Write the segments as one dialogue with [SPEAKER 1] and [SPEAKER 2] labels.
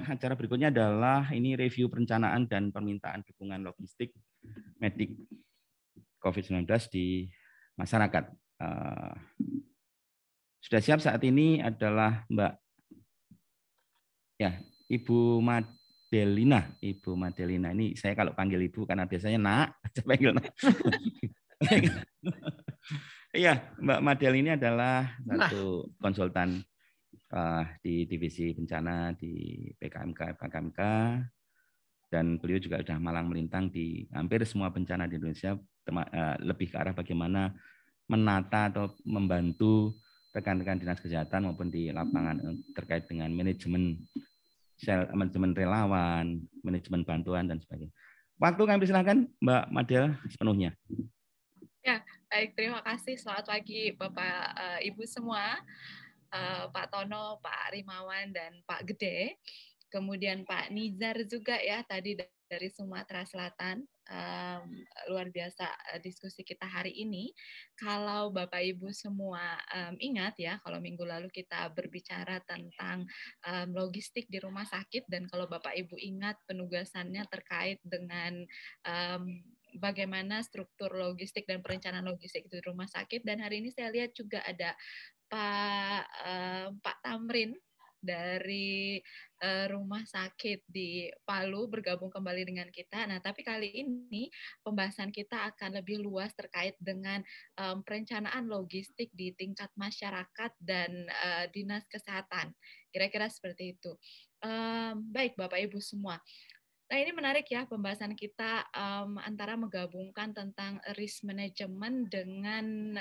[SPEAKER 1] acara berikutnya adalah ini review perencanaan dan permintaan dukungan logistik medik COVID-19 di masyarakat. Sudah siap saat ini adalah Mbak ya Ibu Madelina. Ibu Madelina ini saya kalau panggil Ibu karena biasanya Nak, saya panggil Nak. Iya, Mbak Madel ini adalah satu konsultan di divisi bencana di PKMK, dan beliau juga sudah malang melintang di hampir semua bencana di Indonesia, lebih ke arah bagaimana menata atau membantu rekan-rekan dinas kesehatan maupun di lapangan terkait dengan manajemen relawan, manajemen bantuan dan sebagainya. Waktu kami silakan Mbak Madel sepenuhnya.
[SPEAKER 2] Ya, baik, terima kasih. Selamat pagi Bapak Ibu semua, Pak Tono, Pak Rimawan, dan Pak Gede. Kemudian Pak Nizar juga ya, tadi dari Sumatera Selatan. Luar biasa diskusi kita hari ini. Kalau Bapak Ibu semua ingat ya, kalau minggu lalu kita berbicara tentang logistik di rumah sakit, dan kalau Bapak Ibu ingat penugasannya terkait dengan bagaimana struktur logistik dan perencanaan logistik di rumah sakit. Dan hari ini saya lihat juga ada Pak Tamrin dari rumah sakit di Palu bergabung kembali dengan kita. Nah, tapi kali ini pembahasan kita akan lebih luas terkait dengan perencanaan logistik di tingkat masyarakat dan dinas kesehatan. Kira-kira seperti itu. Baik, Bapak Ibu semua. Nah, ini menarik ya pembahasan kita antara menggabungkan tentang risk management dengan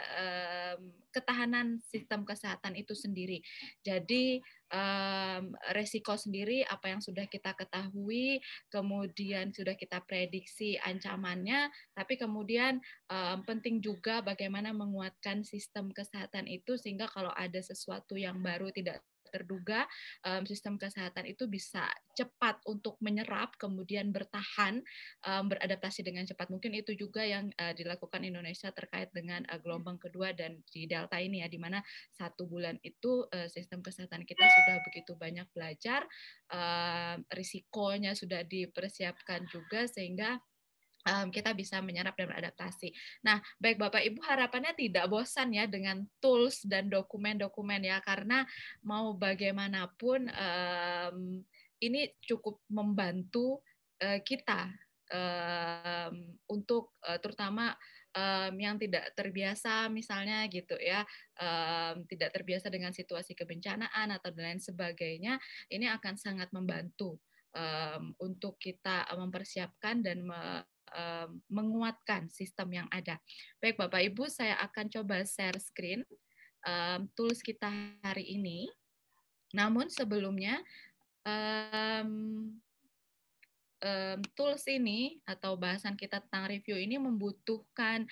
[SPEAKER 2] ketahanan sistem kesehatan itu sendiri. Jadi resiko sendiri apa yang sudah kita ketahui, kemudian sudah kita prediksi ancamannya, tapi kemudian penting juga bagaimana menguatkan sistem kesehatan itu sehingga kalau ada sesuatu yang baru tidak terduga, sistem kesehatan itu bisa cepat untuk menyerap, kemudian bertahan, beradaptasi dengan cepat. Mungkin itu juga yang dilakukan Indonesia terkait dengan gelombang kedua dan di Delta ini ya, di mana 1 bulan itu sistem kesehatan kita sudah begitu banyak belajar, risikonya sudah dipersiapkan juga sehingga kita bisa menyerap dan beradaptasi. Nah, baik Bapak Ibu, harapannya tidak bosan ya dengan tools dan dokumen-dokumen ya, karena mau bagaimanapun ini cukup membantu kita untuk terutama yang tidak terbiasa misalnya gitu ya, tidak terbiasa dengan situasi kebencanaan atau lain sebagainya, ini akan sangat membantu untuk kita mempersiapkan dan menguatkan sistem yang ada. Baik Bapak Ibu, saya akan coba share screen tools kita hari ini. Namun sebelumnya tools ini atau bahasan kita tentang review ini membutuhkan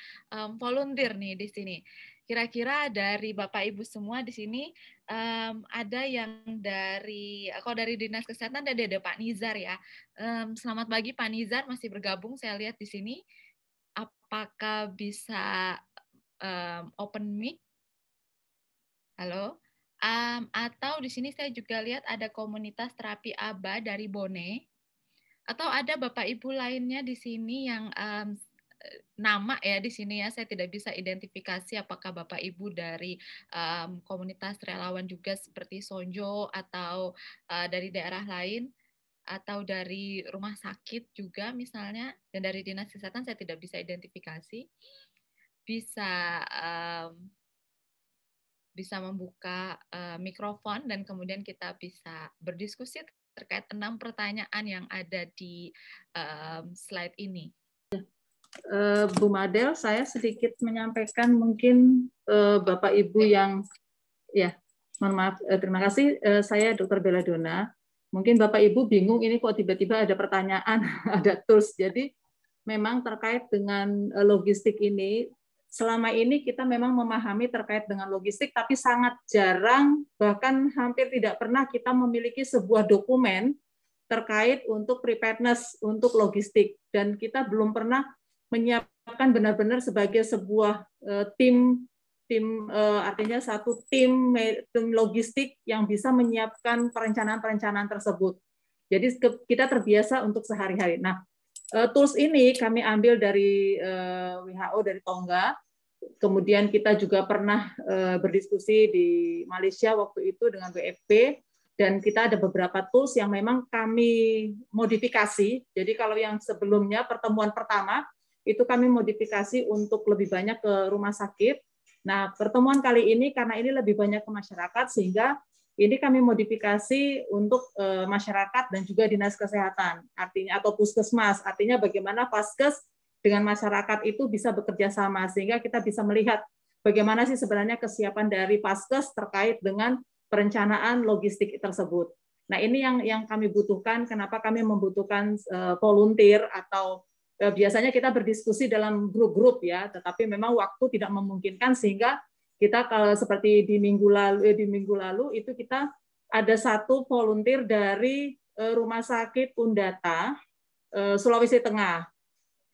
[SPEAKER 2] volunteer nih di sini. Kira-kira dari Bapak Ibu semua di sini ada yang kalau dari Dinas Kesehatan ada Pak Nizar ya. Selamat pagi Pak Nizar, masih bergabung saya lihat di sini. Apakah bisa open mic? Halo? Atau di sini saya juga lihat ada komunitas terapi ABA dari Bone. Atau ada Bapak Ibu lainnya di sini yang nama ya di sini ya, saya tidak bisa identifikasi apakah Bapak Ibu dari komunitas relawan juga seperti Sonjo atau dari daerah lain atau dari rumah sakit juga misalnya, dan dari Dinas Kesehatan saya tidak bisa identifikasi. Bisa membuka mikrofon dan kemudian kita bisa berdiskusi terkait 6 pertanyaan yang ada di slide ini.
[SPEAKER 3] Bu Madel, saya sedikit menyampaikan mungkin Bapak Ibu yang ya, mohon maaf, terima kasih. Saya Dr. Belladonna. Mungkin Bapak Ibu bingung ini kok tiba-tiba ada pertanyaan, ada tools. Jadi memang terkait dengan logistik ini, selama ini kita memang memahami terkait dengan logistik, tapi sangat jarang, bahkan hampir tidak pernah kita memiliki sebuah dokumen terkait untuk preparedness untuk logistik. Dan kita belum pernah menyiapkan benar-benar sebagai sebuah tim artinya satu tim logistik yang bisa menyiapkan perencanaan-perencanaan tersebut. Jadi kita terbiasa untuk sehari-hari. Nah, tools ini kami ambil dari WHO, dari Tonga. Kemudian kita juga pernah berdiskusi di Malaysia waktu itu dengan WFP. Dan kita ada beberapa tools yang memang kami modifikasi. Jadi kalau yang sebelumnya pertemuan pertama itu kami modifikasi untuk lebih banyak ke rumah sakit. Nah, pertemuan kali ini karena ini lebih banyak ke masyarakat sehingga ini kami modifikasi untuk masyarakat dan juga dinas kesehatan, artinya atau puskesmas. Artinya bagaimana Paskes dengan masyarakat itu bisa bekerja sama sehingga kita bisa melihat bagaimana sih sebenarnya kesiapan dari Paskes terkait dengan perencanaan logistik tersebut. Nah, ini yang kami butuhkan. Kenapa kami membutuhkan volunteer atau biasanya kita berdiskusi dalam grup-grup ya, tetapi memang waktu tidak memungkinkan sehingga kita kalau seperti di minggu lalu itu kita ada satu volunteer dari Rumah Sakit Undata Sulawesi Tengah,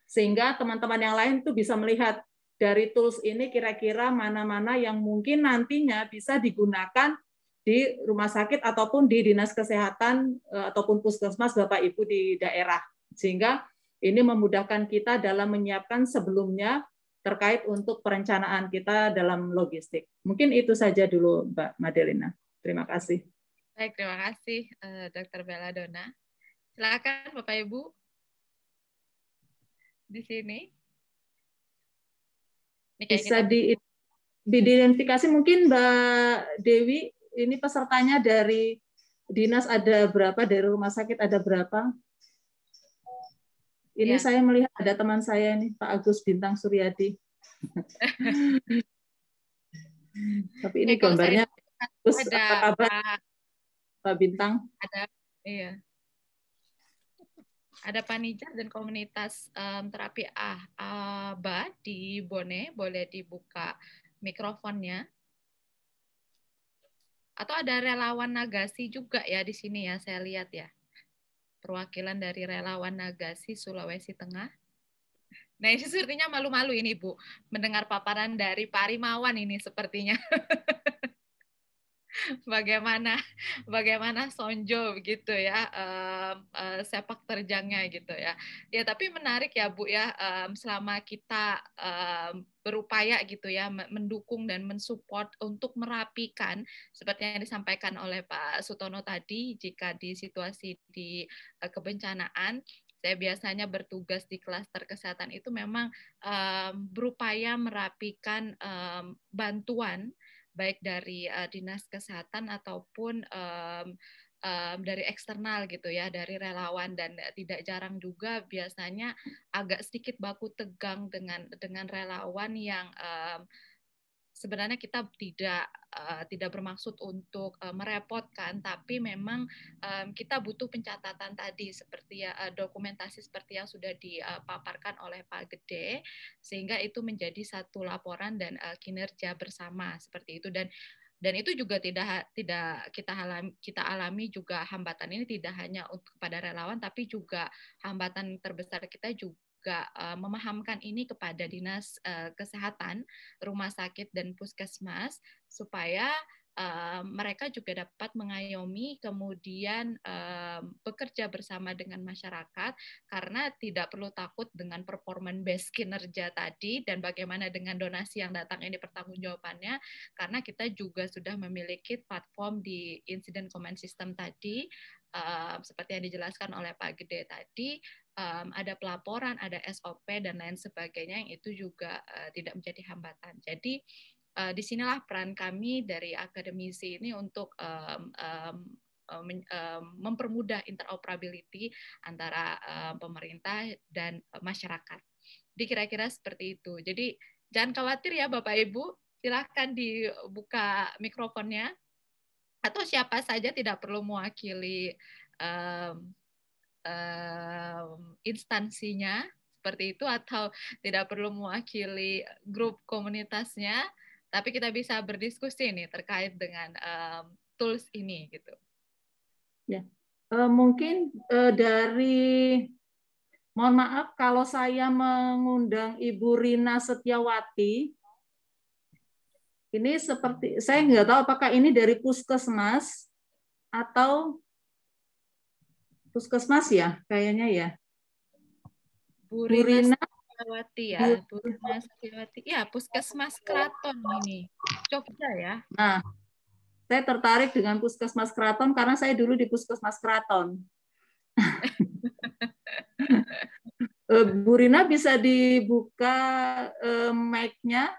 [SPEAKER 3] sehingga teman-teman yang lain itu bisa melihat dari tools ini kira-kira mana-mana yang mungkin nantinya bisa digunakan di rumah sakit ataupun di dinas kesehatan ataupun puskesmas Bapak Ibu di daerah, sehingga ini memudahkan kita dalam menyiapkan sebelumnya terkait untuk perencanaan kita dalam logistik. Mungkin itu saja dulu Mbak Madelina. Terima kasih.
[SPEAKER 2] Baik, terima kasih Dr. Belladonna. Silakan Bapak Ibu di sini. Ini
[SPEAKER 3] bisa diidentifikasi mungkin Mbak Dewi. Ini pesertanya dari dinas ada berapa, dari rumah sakit ada berapa? Ini ya. Saya melihat ada teman saya ini, Pak Agus Bintang Suryadi. Tapi ini gambarnya. Terus
[SPEAKER 2] ada
[SPEAKER 3] apa kabar Pak Bintang?
[SPEAKER 2] Ada, iya. Ada panijar dan komunitas terapi ABA di Bone, boleh dibuka mikrofonnya. Atau ada relawan Nagasi juga ya di sini ya, saya lihat ya. Perwakilan dari relawan Nagasi Sulawesi Tengah. Nah, ini sepertinya malu-malu ini, Bu, mendengar paparan dari Pak Rimawan ini sepertinya. bagaimana Sonjo gitu ya, sepak terjangnya gitu ya. Ya, tapi menarik ya Bu ya, selama kita berupaya gitu ya mendukung dan mensupport untuk merapikan seperti yang disampaikan oleh Pak Sutono tadi, jika di situasi di kebencanaan saya biasanya bertugas di klaster kesehatan itu memang berupaya merapikan bantuan baik dari dinas kesehatan ataupun dari eksternal gitu ya, dari relawan, dan tidak jarang juga biasanya agak sedikit baku tegang dengan relawan yang sebenarnya kita tidak bermaksud untuk merepotkan, tapi memang kita butuh pencatatan tadi seperti ya, dokumentasi seperti yang sudah dipaparkan oleh Pak Gede, sehingga itu menjadi satu laporan dan kinerja bersama seperti itu. Dan itu juga tidak kita alami juga hambatan ini tidak hanya untuk kepada relawan, tapi juga hambatan terbesar kita juga memahamkan ini kepada dinas kesehatan, rumah sakit dan puskesmas supaya mereka juga dapat mengayomi kemudian bekerja bersama dengan masyarakat, karena tidak perlu takut dengan performance based kinerja tadi dan bagaimana dengan donasi yang datang ini pertanggungjawabannya, karena kita juga sudah memiliki platform di incident command system tadi, seperti yang dijelaskan oleh Pak Gede tadi. Ada pelaporan, ada SOP dan lain sebagainya yang itu juga tidak menjadi hambatan. Jadi disinilah peran kami dari akademisi ini untuk mempermudah interoperability antara pemerintah dan masyarakat. Jadi kira-kira seperti itu. Jadi jangan khawatir ya Bapak Ibu, silakan dibuka mikrofonnya. Atau siapa saja, tidak perlu mewakili instansinya seperti itu, atau tidak perlu mewakili grup komunitasnya, tapi kita bisa berdiskusi nih terkait dengan tools ini gitu.
[SPEAKER 3] Ya, mungkin mohon maaf kalau saya mengundang Ibu Rina Setiawati. Ini seperti, saya nggak tahu apakah ini dari puskesmas atau puskesmas ya, kayaknya ya.
[SPEAKER 2] Burina Setiawati ya, Burina Setiawati. Ya, Puskesmas Kraton ini, Jogja ya.
[SPEAKER 3] Nah, saya tertarik dengan Puskesmas Kraton karena saya dulu di Puskesmas Kraton. Bu Rina bisa dibuka mic-nya.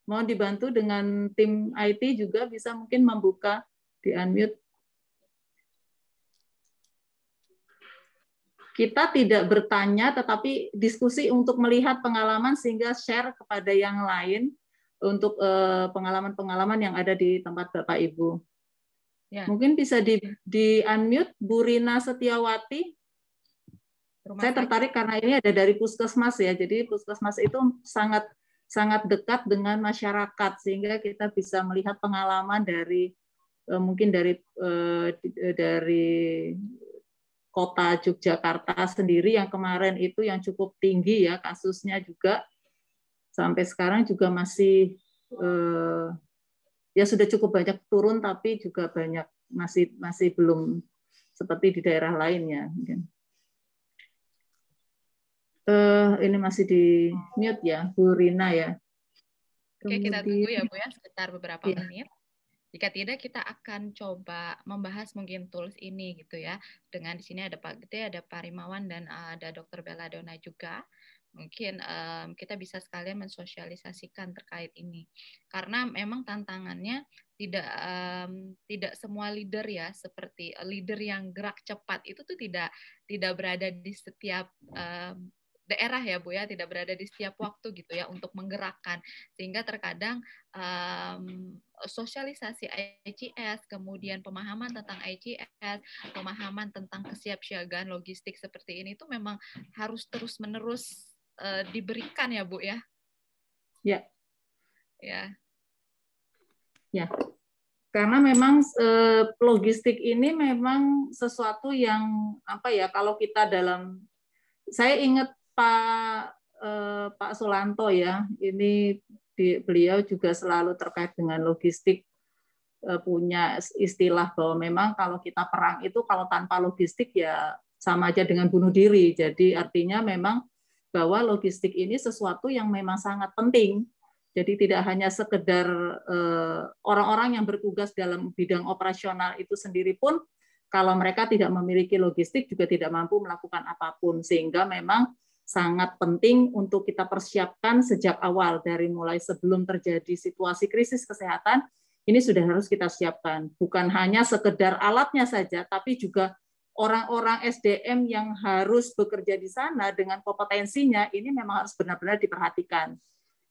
[SPEAKER 3] Mohon dibantu dengan tim IT juga bisa mungkin membuka, di unmute. Kita tidak bertanya, tetapi diskusi untuk melihat pengalaman sehingga share kepada yang lain untuk pengalaman-pengalaman yang ada di tempat Bapak Ibu. Ya. Mungkin bisa di unmute Bu Rina Setiawati. Saya tertarik karena ini ada dari puskesmas ya. Jadi puskesmas itu sangat dekat dengan masyarakat sehingga kita bisa melihat pengalaman dari mungkin dari Kota Yogyakarta sendiri yang kemarin itu yang cukup tinggi ya kasusnya juga sampai sekarang juga masih ya sudah cukup banyak turun tapi juga banyak masih belum seperti di daerah lainnya mungkin. Ini masih di mute ya Bu Rina ya.
[SPEAKER 2] Oke, kita tunggu ya Bu ya sekitar beberapa menit. Jika tidak, kita akan coba membahas mungkin tools ini gitu ya. Dengan di sini ada Pak Gede, ada Pak Rimawan, dan ada Dr. Belladonna juga. Mungkin kita bisa sekalian mensosialisasikan terkait ini. Karena memang tantangannya tidak semua leader ya, seperti leader yang gerak cepat itu tuh tidak berada di setiap daerah ya Bu ya, tidak berada di setiap waktu gitu ya untuk menggerakkan, sehingga terkadang sosialisasi ICS, kemudian pemahaman tentang ICS, pemahaman tentang kesiapsiagaan logistik seperti ini itu memang harus terus-menerus diberikan ya Bu ya.
[SPEAKER 3] Ya.
[SPEAKER 2] Ya.
[SPEAKER 3] Ya. Karena memang logistik ini memang sesuatu yang apa ya, kalau kita saya ingat Pak Sulanto ya, ini beliau juga selalu terkait dengan logistik punya istilah bahwa memang kalau kita perang itu kalau tanpa logistik ya sama aja dengan bunuh diri. Jadi artinya memang bahwa logistik ini sesuatu yang memang sangat penting. Jadi tidak hanya sekedar orang-orang yang bertugas dalam bidang operasional itu sendiri pun kalau mereka tidak memiliki logistik juga tidak mampu melakukan apapun, sehingga memang sangat penting untuk kita persiapkan sejak awal, dari mulai sebelum terjadi situasi krisis kesehatan, ini sudah harus kita siapkan. Bukan hanya sekedar alatnya saja, tapi juga orang-orang SDM yang harus bekerja di sana dengan kompetensinya, ini memang harus benar-benar diperhatikan.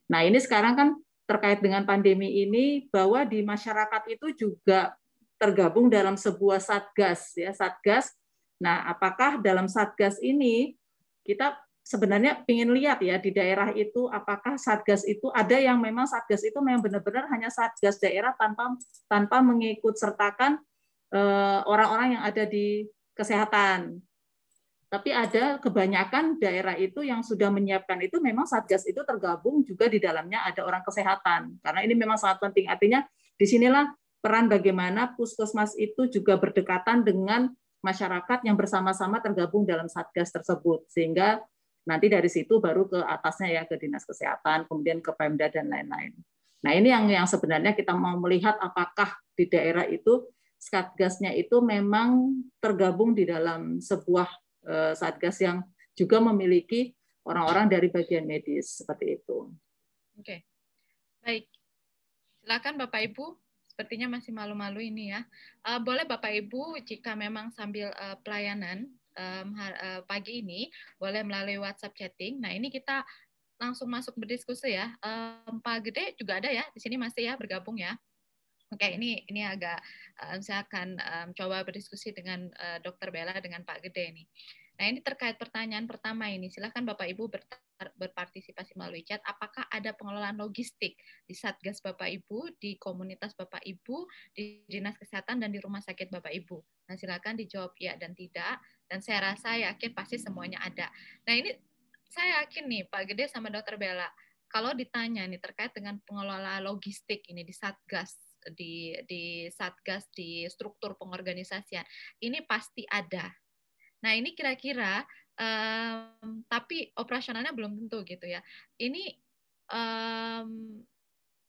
[SPEAKER 3] Nah, ini sekarang kan terkait dengan pandemi ini, bahwa di masyarakat itu juga tergabung dalam sebuah satgas, ya Satgas. Nah, apakah dalam Satgas ini kita sebenarnya ingin lihat ya di daerah itu apakah Satgas itu ada yang memang Satgas itu memang benar-benar hanya Satgas daerah tanpa mengikut sertakan orang-orang yang ada di kesehatan. Tapi ada kebanyakan daerah itu yang sudah menyiapkan itu memang Satgas itu tergabung juga di dalamnya ada orang kesehatan. Karena ini memang sangat penting. Artinya disinilah peran bagaimana puskesmas itu juga berdekatan dengan masyarakat yang bersama-sama tergabung dalam Satgas tersebut. Sehingga nanti dari situ baru ke atasnya ya ke Dinas Kesehatan, kemudian ke Pemda dan lain-lain. Nah ini yang sebenarnya kita mau melihat apakah di daerah itu Satgasnya itu memang tergabung di dalam sebuah Satgas yang juga memiliki orang-orang dari bagian medis seperti itu.
[SPEAKER 2] Oke, baik. Silakan Bapak Ibu. Sepertinya masih malu-malu ini ya. Boleh Bapak Ibu jika memang sambil pelayanan pagi ini boleh melalui WhatsApp chatting. Nah ini kita langsung masuk berdiskusi ya. Pak Gede juga ada ya di sini masih ya bergabung ya. Oke, ini agak saya akan coba berdiskusi dengan Dr. Bella dengan Pak Gede ini. Nah ini terkait pertanyaan pertama ini. Silakan Bapak Ibu berpartisipasi melalui chat. Apakah ada pengelolaan logistik di Satgas Bapak Ibu, di komunitas Bapak Ibu, di Dinas Kesehatan dan di rumah sakit Bapak Ibu? Nah silakan dijawab ya dan tidak. Dan saya rasa yakin pasti semuanya ada. Nah ini saya yakin nih Pak Gede sama Dr. Bella, kalau ditanya nih terkait dengan pengelola logistik ini di Satgas, di Satgas di struktur pengorganisasian, ini pasti ada. Nah, ini kira-kira tapi operasionalnya belum tentu gitu ya. Ini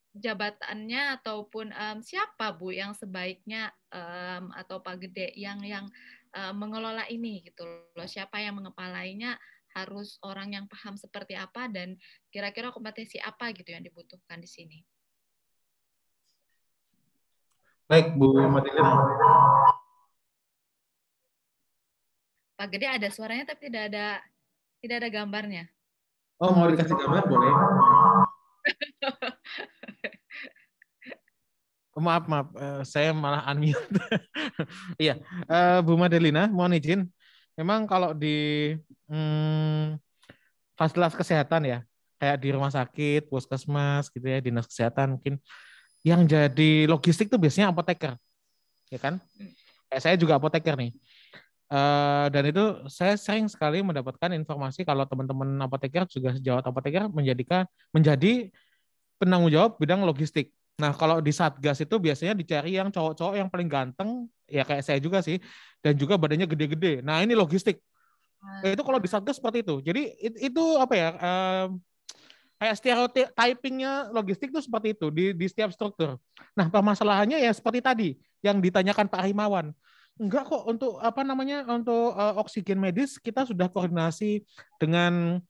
[SPEAKER 2] jabatannya ataupun siapa Bu yang sebaiknya atau Pak Gede yang mengelola ini gitu loh. Siapa yang mengepalainya, harus orang yang paham seperti apa dan kira-kira kompetensi apa gitu yang dibutuhkan di sini.
[SPEAKER 4] Baik, Bu Madeline.
[SPEAKER 2] Pak Gede ada suaranya tapi tidak ada gambarnya.
[SPEAKER 4] Oh, mau dikasih gambar boleh? Maaf, saya malah unmute. Iya, Bu Madelina, mohon izin. Memang kalau di fasilitas kesehatan ya, kayak di rumah sakit, puskesmas gitu ya, dinas kesehatan mungkin, yang jadi logistik tuh biasanya apoteker, ya kan? Saya juga apoteker nih. Dan itu saya sering sekali mendapatkan informasi kalau teman-teman apoteker juga sejawat apoteker menjadi penanggung jawab bidang logistik. Nah, kalau di Satgas itu biasanya dicari yang cowok-cowok yang paling ganteng, ya kayak saya juga sih, dan juga badannya gede-gede. Nah, ini logistik. Itu kalau di Satgas seperti itu. Jadi itu apa ya? Kayak stereotypingnya logistik itu seperti itu di setiap struktur. Nah, permasalahannya ya seperti tadi yang ditanyakan Pak Himawan. Enggak kok untuk apa namanya untuk oksigen medis kita sudah koordinasi dengan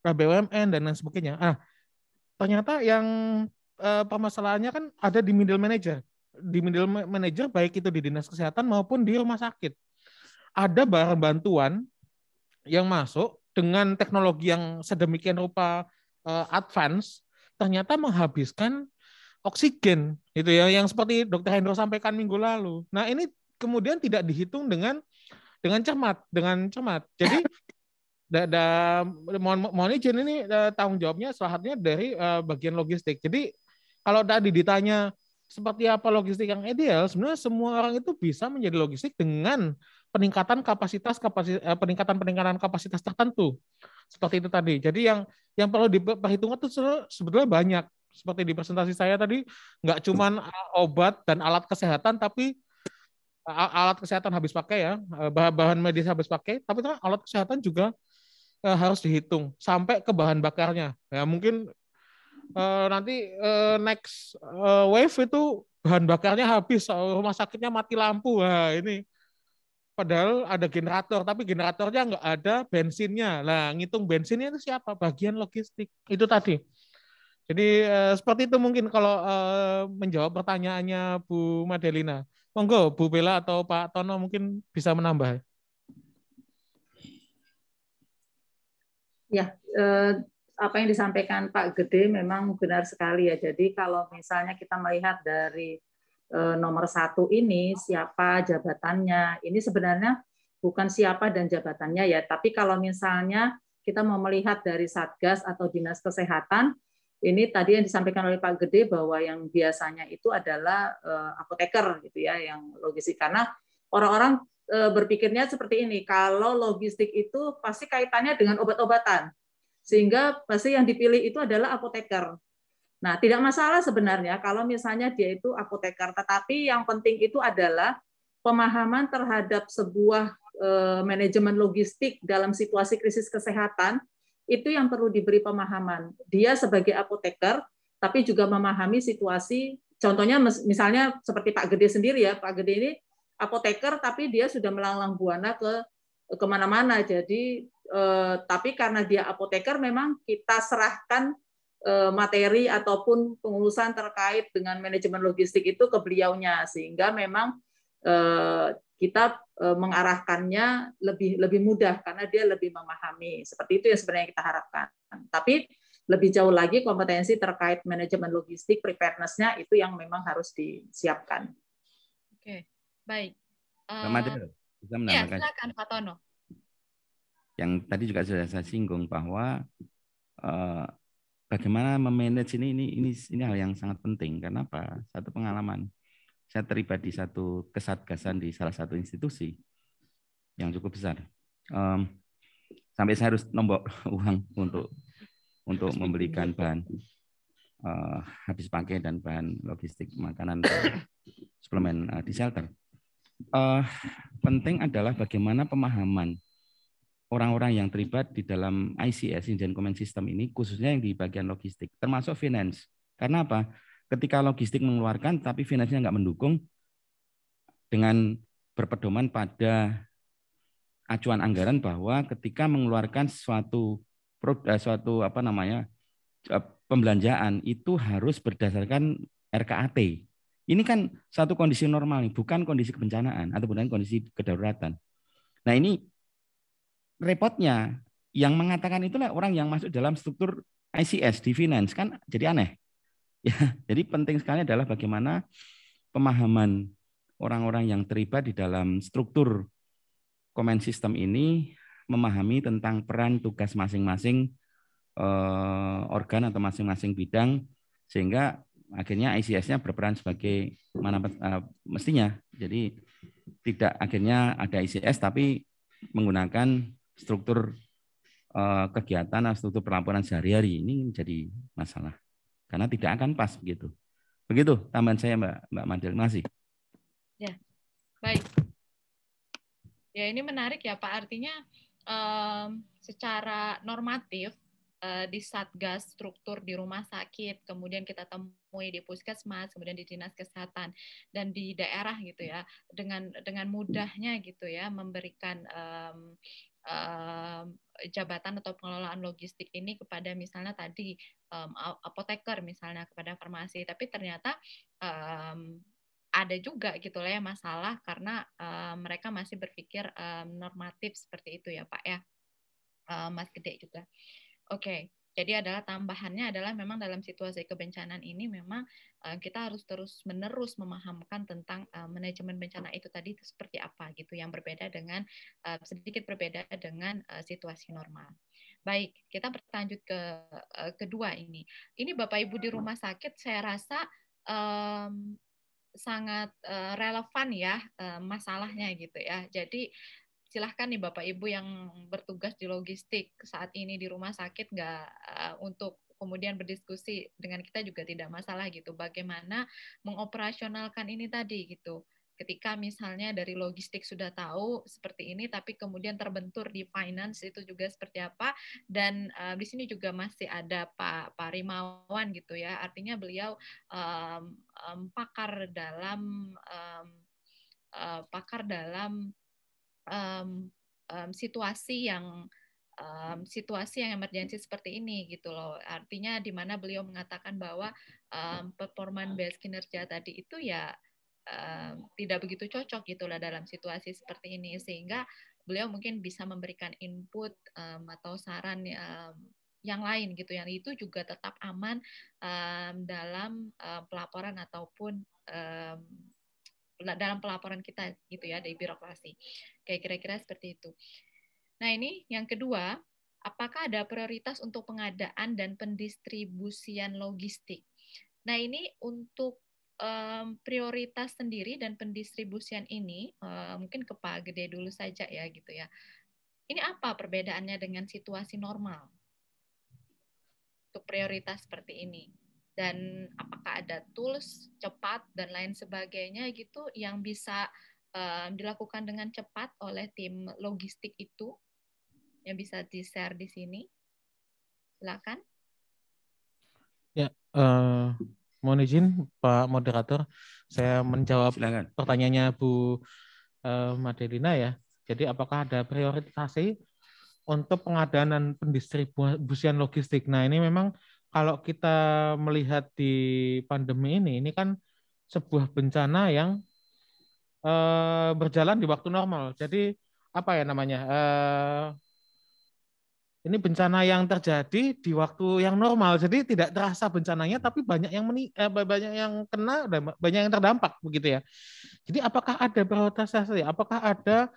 [SPEAKER 4] BUMN dan lain sebagainya. Ternyata yang permasalahannya kan ada di middle manager. Di middle manager baik itu di dinas kesehatan maupun di rumah sakit. Ada barang bantuan yang masuk dengan teknologi yang sedemikian rupa advance, ternyata menghabiskan oksigen itu ya yang seperti Dr. Hendro sampaikan minggu lalu. Nah, ini kemudian tidak dihitung dengan cermat. Jadi mohon izin ini tanggung jawabnya salah satunya dari bagian logistik. Jadi kalau tadi ditanya seperti apa logistik yang ideal, sebenarnya semua orang itu bisa menjadi logistik dengan peningkatan peningkatan kapasitas tertentu seperti itu tadi. Jadi yang perlu diperhitungkan itu sebetulnya banyak. Seperti di presentasi saya tadi, nggak cuma obat dan alat kesehatan, tapi alat kesehatan habis pakai ya, bahan medis habis pakai, tapi alat kesehatan juga harus dihitung sampai ke bahan bakarnya. Ya mungkin nanti next wave itu bahan bakarnya habis, rumah sakitnya mati lampu. Wah, ini padahal ada generator, tapi generatornya nggak ada bensinnya. Nah, ngitung bensinnya itu siapa? Bagian logistik. Itu tadi. Jadi seperti itu mungkin kalau menjawab pertanyaannya Bu Madelina. Monggo Bu Bella atau Pak Tono mungkin bisa menambah.
[SPEAKER 3] Ya, apa yang disampaikan Pak Gede memang benar sekali ya. Jadi kalau misalnya kita melihat dari nomor 1 ini, siapa jabatannya, ini sebenarnya bukan siapa dan jabatannya ya, tapi kalau misalnya kita mau melihat dari Satgas atau Dinas Kesehatan, ini tadi yang disampaikan oleh Pak Gede bahwa yang biasanya itu adalah apoteker gitu ya, yang logistik. Karena orang-orang berpikirnya seperti ini, kalau logistik itu pasti kaitannya dengan obat-obatan, sehingga pasti yang dipilih itu adalah apoteker. Nah, tidak masalah sebenarnya kalau misalnya dia itu apoteker, tetapi yang penting itu adalah pemahaman terhadap sebuah manajemen logistik dalam situasi krisis kesehatan, itu yang perlu diberi pemahaman. Dia sebagai apoteker, tapi juga memahami situasi, contohnya misalnya seperti Pak Gede sendiri ya, Pak Gede ini apoteker, tapi dia sudah melanglang buana ke kemana-mana. Jadi, tapi karena dia apoteker, memang kita serahkan materi ataupun pengurusan terkait dengan manajemen logistik itu ke beliaunya, sehingga memang kita mengarahkannya lebih mudah karena dia lebih memahami. Seperti itu yang sebenarnya kita harapkan. Tapi lebih jauh lagi kompetensi terkait manajemen logistik, preparedness-nya itu yang memang harus disiapkan.
[SPEAKER 2] Oke, baik.
[SPEAKER 1] Bisa menambahkan.
[SPEAKER 2] Ya, silakan Pak Tono.
[SPEAKER 1] Yang tadi juga sudah saya singgung bahwa bagaimana memanage ini hal yang sangat penting. Karena apa? Satu pengalaman. Saya terlibat di satu kesatgasan di salah satu institusi yang cukup besar. Sampai saya harus nombok uang untuk untuk membelikan bahan habis pakai dan bahan logistik makanan suplemen di shelter. Penting adalah bagaimana pemahaman orang-orang yang terlibat di dalam ICS, Intelligent Command System ini, khususnya yang di bagian logistik, termasuk finance. Karena apa? Ketika logistik mengeluarkan, tapi finance-nya nggak mendukung, dengan berpedoman pada acuan anggaran bahwa ketika mengeluarkan suatu pembelanjaan itu harus berdasarkan RKAT. Ini kan satu kondisi normal, bukan kondisi kebencanaan atau bukan kondisi kedaruratan. Nah ini repotnya yang mengatakan itulah orang yang masuk dalam struktur ICS di finance, kan jadi aneh. Ya, jadi penting sekali adalah bagaimana pemahaman orang-orang yang terlibat di dalam struktur command system ini memahami tentang peran tugas masing-masing organ atau masing-masing bidang, sehingga akhirnya ICS-nya berperan sebagai mana mestinya. Jadi tidak akhirnya ada ICS tapi menggunakan struktur kegiatan atau struktur pelaporan sehari-hari. Ini menjadi masalah karena tidak akan pas begitu. Begitu tambahan saya Mbak Madel. Terima kasih.
[SPEAKER 2] Ya, baik. Ya ini menarik ya Pak. Artinya secara normatif di Satgas struktur di rumah sakit, kemudian kita temui di puskesmas, kemudian di dinas kesehatan dan di daerah gitu ya, dengan mudahnya gitu ya memberikan jabatan atau pengelolaan logistik ini kepada misalnya tadi apoteker misalnya, kepada farmasi, tapi ternyata ada juga gitu lah ya masalah karena mereka masih berpikir normatif seperti itu ya Pak ya, Mas Gede juga. Oke, jadi adalah tambahannya adalah memang dalam situasi kebencanaan ini memang kita harus terus-menerus memahamkan tentang manajemen bencana itu tadi itu seperti apa gitu, yang berbeda dengan sedikit berbeda dengan situasi normal. Baik, kita berlanjut ke kedua ini. Ini Bapak Ibu di rumah sakit saya rasa sangat relevan ya masalahnya gitu ya. Jadi silahkan nih Bapak Ibu yang bertugas di logistik saat ini di rumah sakit untuk kemudian berdiskusi dengan kita juga tidak masalah gitu. Bagaimana mengoperasionalkan ini tadi gitu. Ketika misalnya dari logistik sudah tahu seperti ini, tapi kemudian terbentur di finance itu juga seperti apa. Dan di sini juga masih ada Pak Rimawan gitu ya. Artinya beliau pakar dalam situasi yang emergensi seperti ini gitu loh. Artinya di mana beliau mengatakan bahwa performance based kinerja tadi itu ya tidak begitu cocok gitulah dalam situasi seperti ini, sehingga beliau mungkin bisa memberikan input atau saran yang lain gitu, yang itu juga tetap aman dalam pelaporan ataupun dalam pelaporan kita gitu ya, dari birokrasi. Kayak kira-kira seperti itu. Nah ini yang kedua, apakah ada prioritas untuk pengadaan dan pendistribusian logistik? Nah ini untuk prioritas sendiri dan pendistribusian ini, mungkin ke Pak Gede dulu saja ya gitu ya. Ini apa perbedaannya dengan situasi normal? Untuk prioritas seperti ini. Dan apakah ada tools cepat dan lain sebagainya gitu yang bisa dilakukan dengan cepat oleh tim logistik itu, yang bisa di-share di sini? Silakan.
[SPEAKER 4] Ya, mohon izin Pak Moderator, saya menjawab pertanyaannya Bu Madelina ya. Jadi apakah ada prioritasasi untuk pengadaan dan pendistribusian logistik? Nah ini memang kalau kita melihat di pandemi ini kan sebuah bencana yang berjalan di waktu normal. Jadi apa ya namanya? Ini bencana yang terjadi di waktu yang normal. Jadi tidak terasa bencananya, tapi banyak yang banyak yang kena dan banyak yang terdampak begitu ya. Jadi apakah ada prioritasasi? Apakah ada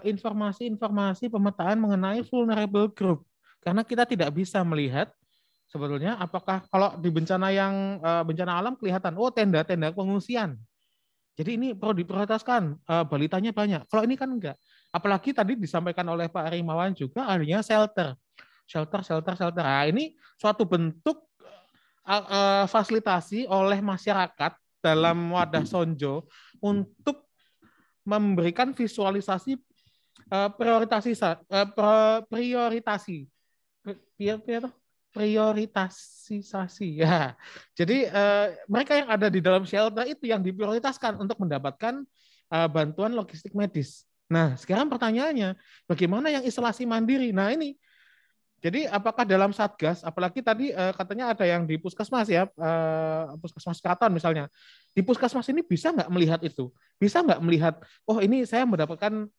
[SPEAKER 4] informasi-informasi pemetaan mengenai vulnerable group? Karena kita tidak bisa melihat sebetulnya apakah kalau di bencana yang bencana alam kelihatan, oh tenda-tenda pengungsian. Jadi ini perlu diprioritaskan, balitanya banyak. Kalau ini kan enggak. Apalagi tadi disampaikan oleh Pak Rimawan juga adanya shelter. shelter. Nah, ini suatu bentuk fasilitasi oleh masyarakat dalam wadah sonjo untuk memberikan visualisasi prioritasisasi ya. Jadi mereka yang ada di dalam shelter itu yang diprioritaskan untuk mendapatkan bantuan logistik medis. Nah, sekarang pertanyaannya, bagaimana yang isolasi mandiri? Nah, ini jadi apakah dalam Satgas, apalagi tadi katanya ada yang di Puskesmas ya, Puskesmas Keraton misalnya, di Puskesmas ini bisa nggak melihat itu? Bisa nggak melihat, oh ini saya mendapatkan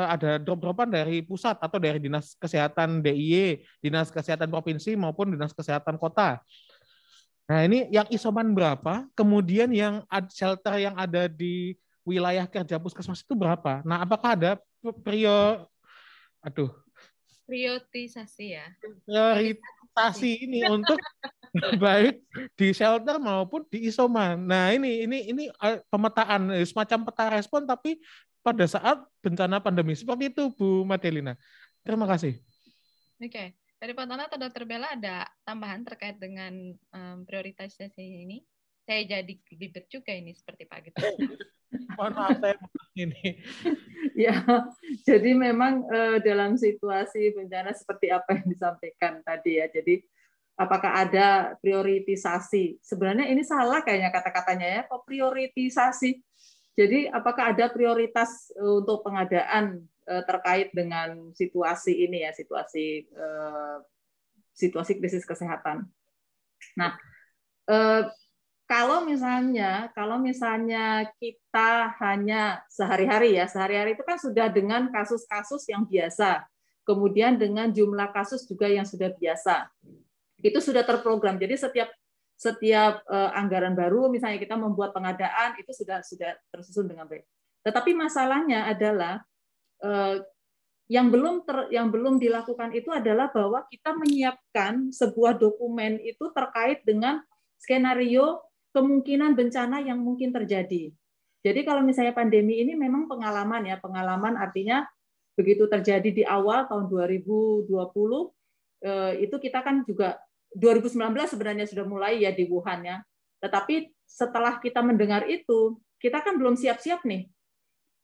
[SPEAKER 4] ada drop-dropan dari pusat atau dari Dinas Kesehatan DIY, Dinas Kesehatan Provinsi maupun Dinas Kesehatan Kota. Nah ini yang isoman berapa, kemudian yang shelter yang ada di wilayah kerja Puskesmas itu berapa? Nah apakah ada
[SPEAKER 2] priorisasi ya.
[SPEAKER 4] Prioritasi ini untuk baik di shelter maupun di isoman. Nah, ini pemetaan semacam peta respon tapi pada saat bencana pandemi. Seperti itu Bu Madelina. Terima kasih.
[SPEAKER 2] Oke. Dari Pak Tonat atau Dr. Bella ada tambahan terkait dengan prioritasasi ini? Saya jadi libet juga ini seperti Pak Gitu.
[SPEAKER 4] Mohon maaf saya ini.
[SPEAKER 3] Ya, jadi memang dalam situasi bencana seperti apa yang disampaikan tadi ya. Jadi apakah ada prioritisasi? Sebenarnya ini salah kayaknya kata-katanya ya. Kok prioritisasi? Jadi apakah ada prioritas untuk pengadaan terkait dengan situasi ini ya, situasi krisis kesehatan. Nah, kalau misalnya kita hanya sehari-hari itu kan sudah dengan kasus-kasus yang biasa, kemudian dengan jumlah kasus juga yang sudah biasa, itu sudah terprogram. Jadi setiap anggaran baru, misalnya kita membuat pengadaan itu sudah tersusun dengan baik. Tetapi masalahnya adalah yang belum dilakukan itu adalah bahwa kita menyiapkan sebuah dokumen itu terkait dengan skenario kemungkinan bencana yang mungkin terjadi. Jadi kalau misalnya pandemi ini memang pengalaman artinya begitu terjadi di awal tahun 2020 itu kita kan juga 2019 sebenarnya sudah mulai ya di Wuhan ya. Tetapi setelah kita mendengar itu, kita kan belum siap-siap nih.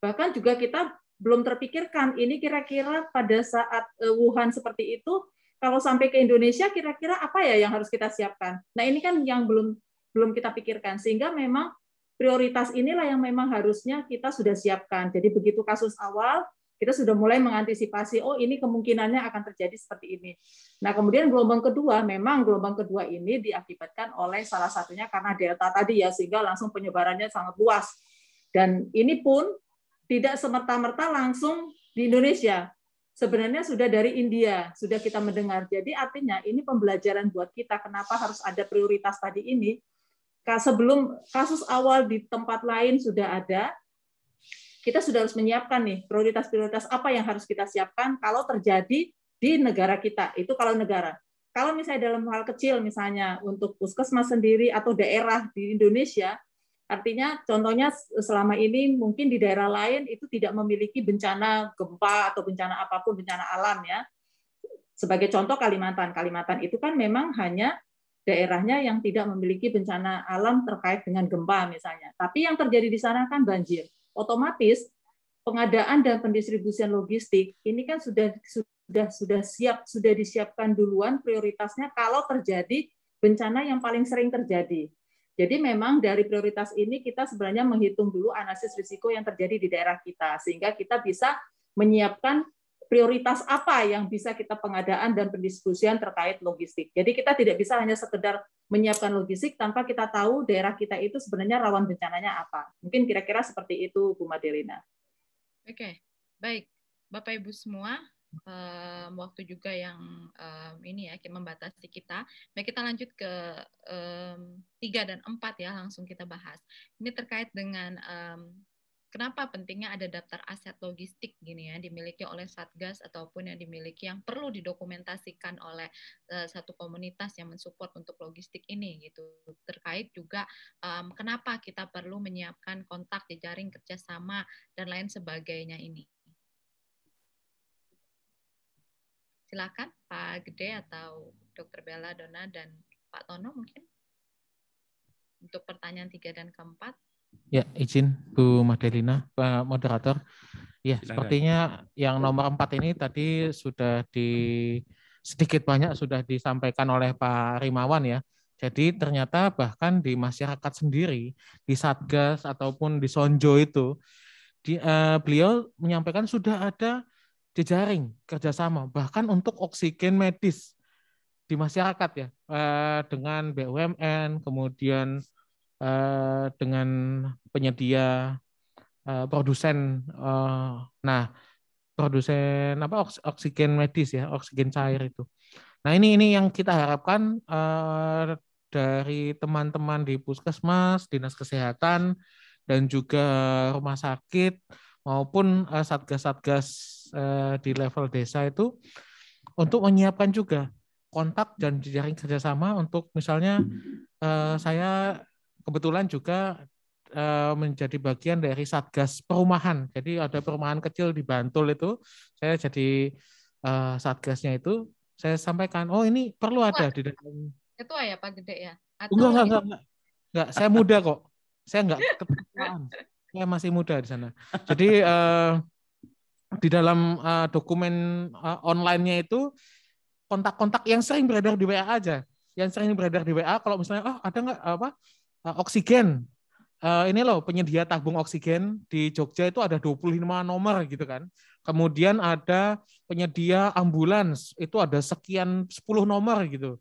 [SPEAKER 3] Bahkan juga kita belum terpikirkan ini kira-kira pada saat Wuhan seperti itu, kalau sampai ke Indonesia kira-kira apa ya yang harus kita siapkan. Nah ini kan yang belum kita pikirkan, sehingga memang prioritas inilah yang memang harusnya kita sudah siapkan. Jadi begitu kasus awal, kita sudah mulai mengantisipasi, oh ini kemungkinannya akan terjadi seperti ini. Nah kemudian gelombang kedua ini diakibatkan oleh salah satunya karena Delta tadi ya, sehingga langsung penyebarannya sangat luas. Dan ini pun tidak semerta-merta langsung di Indonesia. Sebenarnya sudah dari India, sudah kita mendengar. Jadi artinya ini pembelajaran buat kita, kenapa harus ada prioritas tadi ini. Sebelum kasus awal di tempat lain sudah ada, kita sudah harus menyiapkan nih prioritas-prioritas apa yang harus kita siapkan kalau terjadi di negara kita. Itu kalau negara. Kalau misalnya dalam hal kecil, misalnya untuk puskesmas sendiri atau daerah di Indonesia, artinya contohnya selama ini mungkin di daerah lain itu tidak memiliki bencana gempa atau bencana apapun, bencana alam ya. Sebagai contoh Kalimantan itu kan memang hanya daerahnya yang tidak memiliki bencana alam terkait dengan gempa misalnya. Tapi yang terjadi di sana kan banjir. Otomatis pengadaan dan pendistribusian logistik ini kan sudah disiapkan duluan prioritasnya kalau terjadi bencana yang paling sering terjadi. Jadi memang dari prioritas ini kita sebenarnya menghitung dulu analisis risiko yang terjadi di daerah kita sehingga kita bisa menyiapkan prioritas apa yang bisa kita pengadaan dan pendistribusian terkait logistik. Jadi kita tidak bisa hanya sekedar menyiapkan logistik tanpa kita tahu daerah kita itu sebenarnya rawan bencananya apa. Mungkin kira-kira seperti itu, Bu Madelina.
[SPEAKER 2] Oke, baik. Bapak Ibu semua, waktu juga yang ini ya membatasi kita. Baik, kita lanjut ke 3 dan 4 ya, langsung kita bahas. Ini terkait dengan kenapa pentingnya ada daftar aset logistik gini ya, dimiliki oleh Satgas ataupun yang dimiliki yang perlu didokumentasikan oleh satu komunitas yang mensupport untuk logistik ini gitu. Terkait juga kenapa kita perlu menyiapkan kontak, jejaring kerjasama dan lain sebagainya ini. Silakan Pak Gede atau Dr. Bella Dona dan Pak Tono mungkin untuk pertanyaan 3 dan keempat.
[SPEAKER 4] Ya, izin Bu Madelina, Pak Moderator. Ya,
[SPEAKER 1] Silakan.
[SPEAKER 4] sepertinya yang nomor 4 ini tadi sudah sedikit banyak sudah disampaikan oleh Pak Rimawan ya. Jadi ternyata bahkan di masyarakat sendiri, di Satgas ataupun di Sonjo itu, beliau menyampaikan sudah ada jejaring kerjasama, bahkan untuk oksigen medis di masyarakat ya, dengan BUMN, kemudian dengan penyedia produsen, produsen apa oksigen medis ya, oksigen cair itu. Nah ini yang kita harapkan dari teman-teman di Puskesmas, Dinas Kesehatan, dan juga rumah sakit maupun satgas-satgas di level desa itu untuk menyiapkan juga kontak dan jejaring kerjasama untuk misalnya saya kebetulan juga menjadi bagian dari Satgas Perumahan. Jadi ada perumahan kecil di Bantul itu, saya jadi Satgasnya itu, saya sampaikan, oh ini perlu ada di dalam.
[SPEAKER 2] Ketua ya Pak Gede ya? Atau
[SPEAKER 4] Enggak, saya muda kok. Saya enggak ketuaan. Saya masih muda di sana. Jadi di dalam dokumen online-nya itu kontak-kontak yang sering beredar di WA aja. Yang sering beredar di WA kalau misalnya ada nggak oksigen. Ini loh penyedia tabung oksigen di Jogja itu ada 25 nomor gitu kan. Kemudian ada penyedia ambulans itu ada sekian 10 nomor gitu.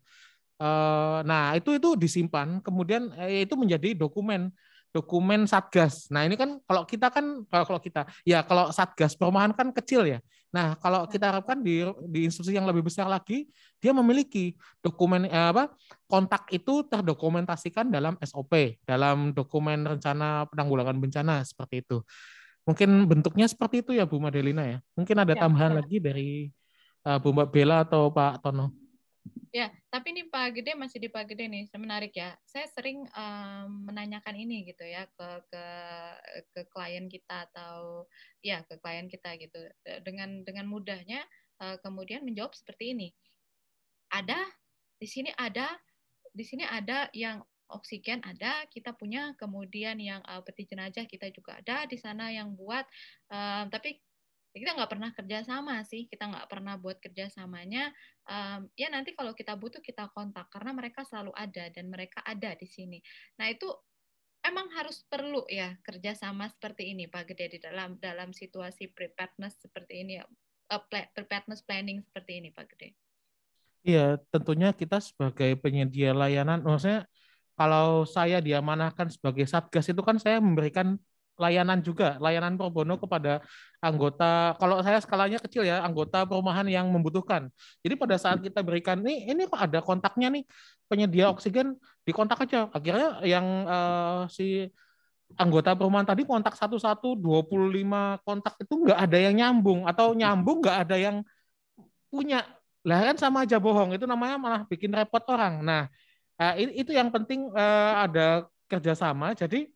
[SPEAKER 4] Nah itu disimpan, kemudian itu menjadi dokumen Satgas. Nah ini kan kalau Satgas Perumahan kan kecil ya. Nah kalau kita harapkan di institusi yang lebih besar lagi, dia memiliki dokumen kontak itu terdokumentasikan dalam SOP, dalam dokumen rencana penanggulangan bencana seperti itu. Mungkin bentuknya seperti itu ya Bu Madelina ya. Mungkin ada tambahan lagi dari Bu Mbak Bella atau Pak Tono.
[SPEAKER 2] Ya, tapi nih Pak Gede masih di Pak Gede nih, menarik ya. Saya sering menanyakan ini gitu ya ke klien kita atau ya ke klien kita gitu. Dengan mudahnya kemudian menjawab seperti ini. Di sini ada yang oksigen ada, kita punya, kemudian yang peti jenazah kita juga ada di sana yang buat, tapi kita nggak pernah kerjasama sih, kita nggak pernah buat kerjasamanya. Ya nanti kalau kita butuh kita kontak karena mereka selalu ada dan mereka ada di sini. Nah itu emang harus perlu ya kerjasama seperti ini Pak Gede di dalam situasi preparedness seperti ini, preparedness planning seperti ini Pak Gede.
[SPEAKER 4] Iya, tentunya kita sebagai penyedia layanan, maksudnya kalau saya diamanahkan sebagai Satgas itu kan saya memberikan layanan juga, layanan pro bono kepada anggota, kalau saya skalanya kecil ya, anggota perumahan yang membutuhkan. Jadi pada saat kita berikan, ini kok ada kontaknya nih, penyedia oksigen, dikontak aja. Akhirnya yang si anggota perumahan tadi kontak 25 kontak itu nggak ada yang nyambung, atau nyambung nggak ada yang punya. Lah kan sama aja bohong, itu namanya malah bikin repot orang. Nah, itu yang penting ada kerjasama. Jadi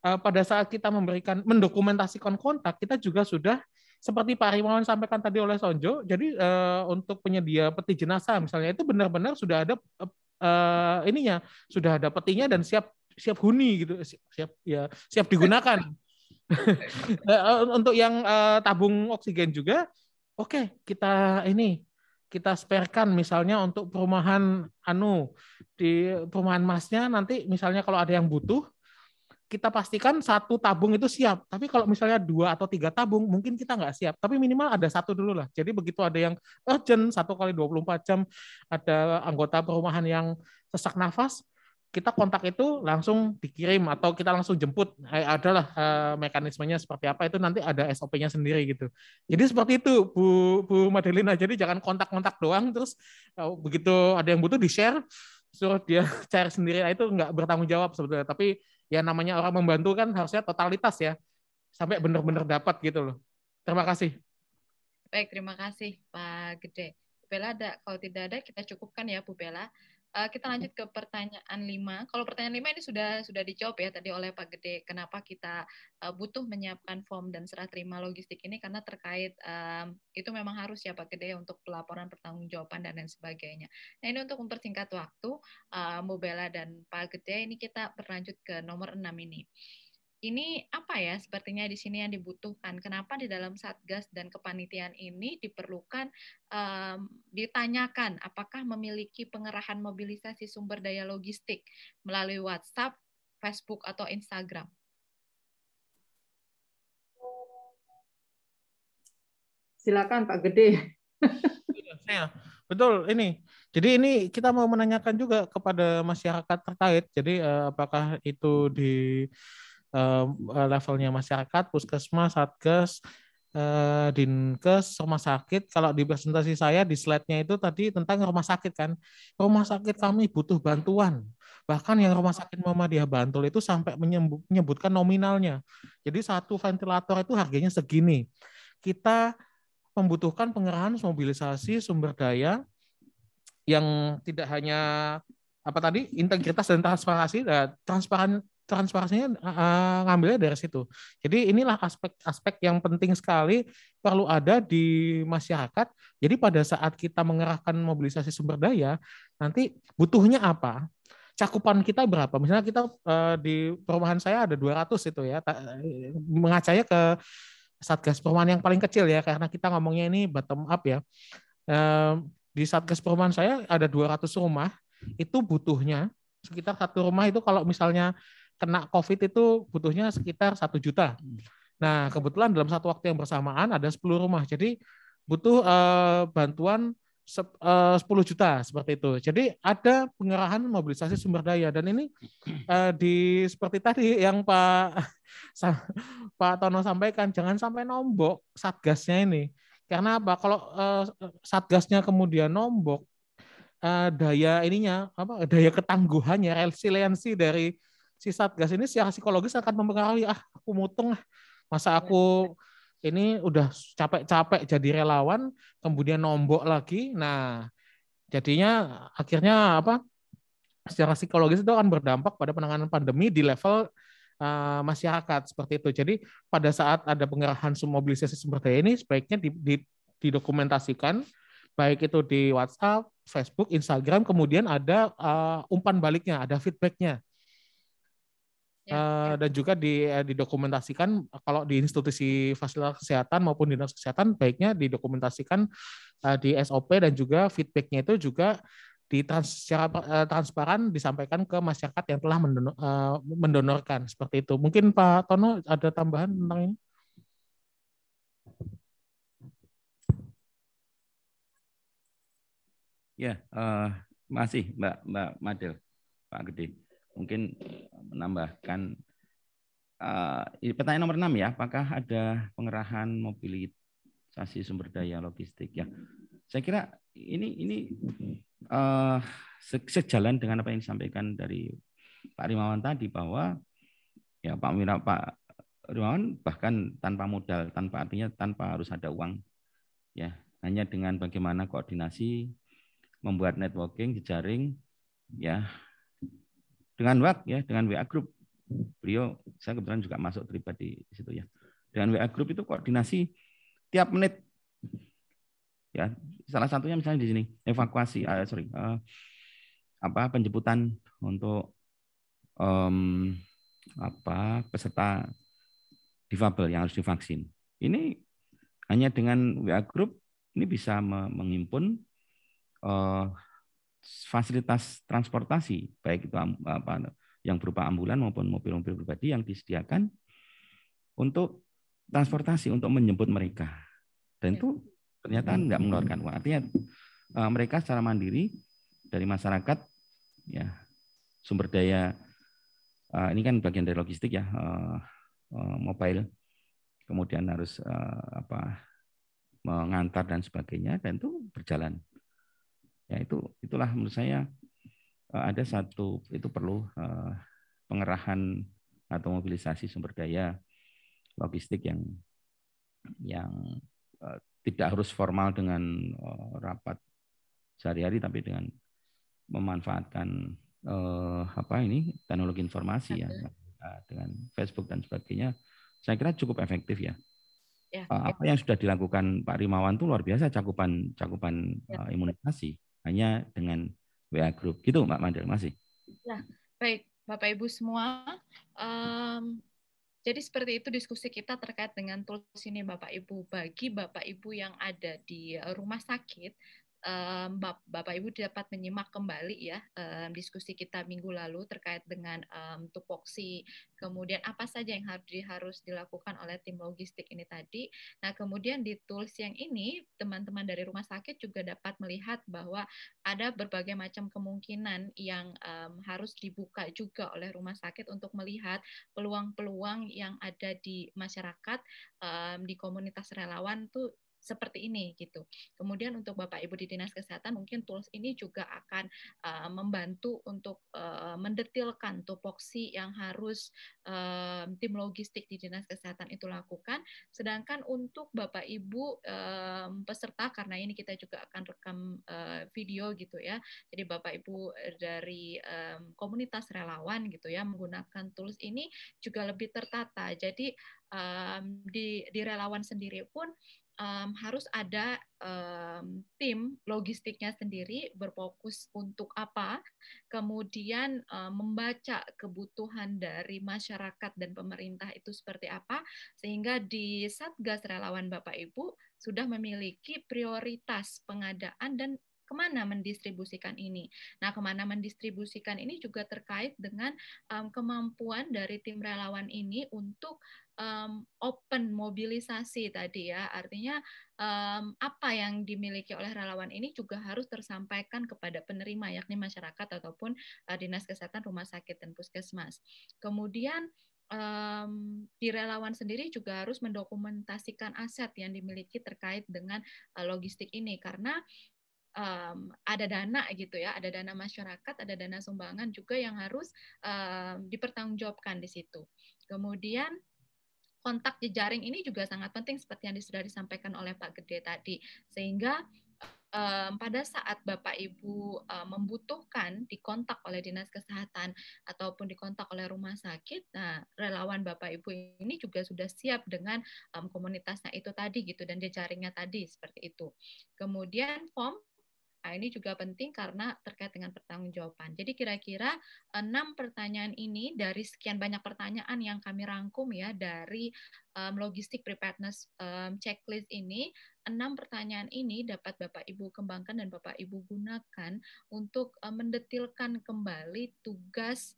[SPEAKER 4] pada saat kita mendokumentasikan kontak, kita juga sudah seperti Pak Rimawan sampaikan tadi oleh Sonjo. Jadi untuk penyedia peti jenazah misalnya itu benar-benar sudah ada ininya, sudah ada petinya dan siap huni gitu, siap digunakan. Untuk yang tabung oksigen juga, oke, kita sparekan misalnya untuk perumahan di perumahan masnya nanti misalnya kalau ada yang butuh kita pastikan 1 tabung itu siap. Tapi kalau misalnya 2 atau 3 tabung mungkin kita nggak siap. Tapi minimal ada 1 dulu lah. Jadi begitu ada yang urgent 1 kali 24 jam ada anggota perumahan yang sesak nafas, kita kontak itu langsung dikirim atau kita langsung jemput. Adalah mekanismenya seperti apa itu nanti ada SOP-nya sendiri gitu. Jadi seperti itu Bu Madelina. Jadi jangan kontak-kontak doang terus begitu ada yang butuh di-share suruh dia cari sendiri. Nah, itu nggak bertanggung jawab sebetulnya. Tapi ya namanya orang membantu kan harusnya totalitas ya. Sampai benar-benar dapat gitu loh. Terima kasih.
[SPEAKER 2] Baik, terima kasih Pak Gede. Bu Bella ada, kalau tidak ada kita cukupkan ya Bu Bella. Kita lanjut ke pertanyaan 5. Kalau pertanyaan 5 ini sudah dijawab ya tadi oleh Pak Gede. Kenapa kita butuh menyiapkan form dan serah terima logistik ini, karena terkait itu memang harus ya Pak Gede untuk pelaporan pertanggungjawaban dan lain sebagainya. Nah, ini untuk mempersingkat waktu, Mbak Bella dan Pak Gede, ini kita berlanjut ke nomor 6 ini. Ini apa ya sepertinya di sini yang dibutuhkan. Kenapa di dalam Satgas dan kepanitiaan ini diperlukan ditanyakan apakah memiliki pengerahan mobilisasi sumber daya logistik melalui WhatsApp, Facebook, atau Instagram?
[SPEAKER 3] Silakan Pak Gede.
[SPEAKER 4] Saya, betul ini. Jadi ini kita mau menanyakan juga kepada masyarakat terkait. Jadi apakah itu di levelnya masyarakat, puskesmas, satgas, dinkes, rumah sakit. Kalau di presentasi saya di slide-nya itu tadi tentang rumah sakit kan. Rumah sakit kami butuh bantuan. Bahkan yang rumah sakit Muhammadiyah Bantul itu sampai menyebutkan nominalnya. Jadi satu ventilator itu harganya segini. Kita membutuhkan pengerahan mobilisasi sumber daya yang tidak hanya apa tadi integritas dan transparansi, transparansinya ngambilnya dari situ. Jadi inilah aspek-aspek yang penting sekali perlu ada di masyarakat. Jadi pada saat kita mengerahkan mobilisasi sumber daya, nanti butuhnya apa? Cakupan kita berapa? Misalnya kita di perumahan saya ada 200 itu ya. Mengacanya ke Satgas Perumahan yang paling kecil ya, karena kita ngomongnya ini bottom up ya. Di Satgas Perumahan saya ada 200 rumah, itu butuhnya sekitar satu rumah itu kalau misalnya kena COVID itu butuhnya sekitar 1 juta. Nah, kebetulan dalam satu waktu yang bersamaan ada 10 rumah. Jadi butuh bantuan 10 juta seperti itu. Jadi ada pengerahan mobilisasi sumber daya dan ini di seperti tadi yang Pak Tono sampaikan, jangan sampai nombok satgasnya ini. Karena apa? Kalau satgasnya kemudian nombok, daya ininya apa? Daya ketangguhannya, resiliensi dari si satgas ini secara psikologis akan mempengaruhi. Aku mutung, masa aku ini udah capek-capek jadi relawan, kemudian nombok lagi. Nah, jadinya akhirnya apa? Secara psikologis itu akan berdampak pada penanganan pandemi di level masyarakat seperti itu. Jadi pada saat ada pengerahan mobilisasi sumber daya ini sebaiknya didokumentasikan baik itu di WhatsApp, Facebook, Instagram, kemudian ada umpan baliknya, ada feedbacknya. Dan juga didokumentasikan kalau di institusi fasilitas kesehatan maupun dinas kesehatan baiknya didokumentasikan di SOP dan juga feedbacknya itu juga secara transparan disampaikan ke masyarakat yang telah mendonorkan seperti itu. Mungkin Pak Tono ada tambahan tentang ini?
[SPEAKER 1] Ya, masih Mbak Madel, Pak Gede. Mungkin menambahkan pertanyaan nomor 6 ya, apakah ada pengerahan mobilisasi sumber daya logistik ya? Saya kira ini sejalan dengan apa yang disampaikan dari Pak Rimawan tadi, bahwa ya Pak Rimawan bahkan tanpa modal, artinya tanpa harus ada uang, ya hanya dengan bagaimana koordinasi, membuat networking, jejaring, ya dengan WA group. Beliau, saya kebetulan juga masuk terlibat di situ ya. Dengan WA group itu koordinasi tiap menit. Ya, salah satunya misalnya di sini evakuasi, penjemputan untuk peserta difabel yang harus divaksin. Ini hanya dengan WA group ini bisa menghimpun fasilitas transportasi, baik itu yang berupa ambulan maupun mobil-mobil pribadi yang disediakan untuk transportasi, untuk menjemput mereka. Dan itu ternyata nggak mengeluarkan uang. Artinya mereka secara mandiri dari masyarakat, ya sumber daya ini kan bagian dari logistik ya, mobile, kemudian harus mengantar dan sebagainya, dan itu berjalan. Ya itulah menurut saya ada satu itu perlu pengerahan atau mobilisasi sumber daya logistik yang tidak harus formal dengan rapat sehari-hari, tapi dengan memanfaatkan teknologi informasi ya dengan Facebook dan sebagainya, saya kira cukup efektif ya. Apa yang sudah dilakukan Pak Rimawan itu luar biasa cakupan imunisasi hanya dengan WA Group gitu Mbak Madel masih.
[SPEAKER 2] Ya, baik Bapak Ibu semua. Jadi seperti itu diskusi kita terkait dengan tools ini Bapak Ibu. Bagi Bapak Ibu yang ada di rumah sakit, Bapak Ibu dapat menyimak kembali ya diskusi kita minggu lalu terkait dengan tupoksi, kemudian apa saja yang harus dilakukan oleh tim logistik ini tadi. Nah, kemudian di tools yang ini teman-teman dari rumah sakit juga dapat melihat bahwa ada berbagai macam kemungkinan yang harus dibuka juga oleh rumah sakit untuk melihat peluang-peluang yang ada di masyarakat, di komunitas relawan tuh seperti ini gitu. Kemudian untuk Bapak Ibu di Dinas Kesehatan mungkin tools ini juga akan membantu untuk mendetilkan tupoksi yang harus tim logistik di Dinas Kesehatan itu lakukan. Sedangkan untuk Bapak Ibu peserta, karena ini kita juga akan rekam video gitu ya. Jadi Bapak Ibu dari komunitas relawan gitu ya menggunakan tools ini juga lebih tertata. Jadi di relawan sendiri pun harus ada tim logistiknya sendiri berfokus untuk apa, kemudian membaca kebutuhan dari masyarakat dan pemerintah itu seperti apa, sehingga di Satgas Relawan Bapak Ibu sudah memiliki prioritas pengadaan dan kemana mendistribusikan ini. Nah, kemana mendistribusikan ini juga terkait dengan kemampuan dari tim relawan ini untuk open mobilisasi tadi ya, artinya apa yang dimiliki oleh relawan ini juga harus tersampaikan kepada penerima, yakni masyarakat ataupun dinas kesehatan, rumah sakit dan puskesmas. Kemudian di relawan sendiri juga harus mendokumentasikan aset yang dimiliki terkait dengan logistik ini, karena ada dana gitu ya, ada dana masyarakat, ada dana sumbangan juga yang harus dipertanggungjawabkan di situ. Kemudian kontak jejaring ini juga sangat penting seperti yang sudah disampaikan oleh Pak Gede tadi, sehingga pada saat Bapak Ibu membutuhkan dikontak oleh dinas kesehatan ataupun dikontak oleh rumah sakit, nah relawan Bapak Ibu ini juga sudah siap dengan komunitasnya itu tadi gitu dan jejaringnya tadi seperti itu. Kemudian form. Nah, ini juga penting karena terkait dengan pertanggungjawaban. Jadi kira-kira 6 pertanyaan ini dari sekian banyak pertanyaan yang kami rangkum ya dari logistik preparedness checklist ini, 6 pertanyaan ini dapat Bapak Ibu kembangkan dan Bapak Ibu gunakan untuk mendetilkan kembali tugas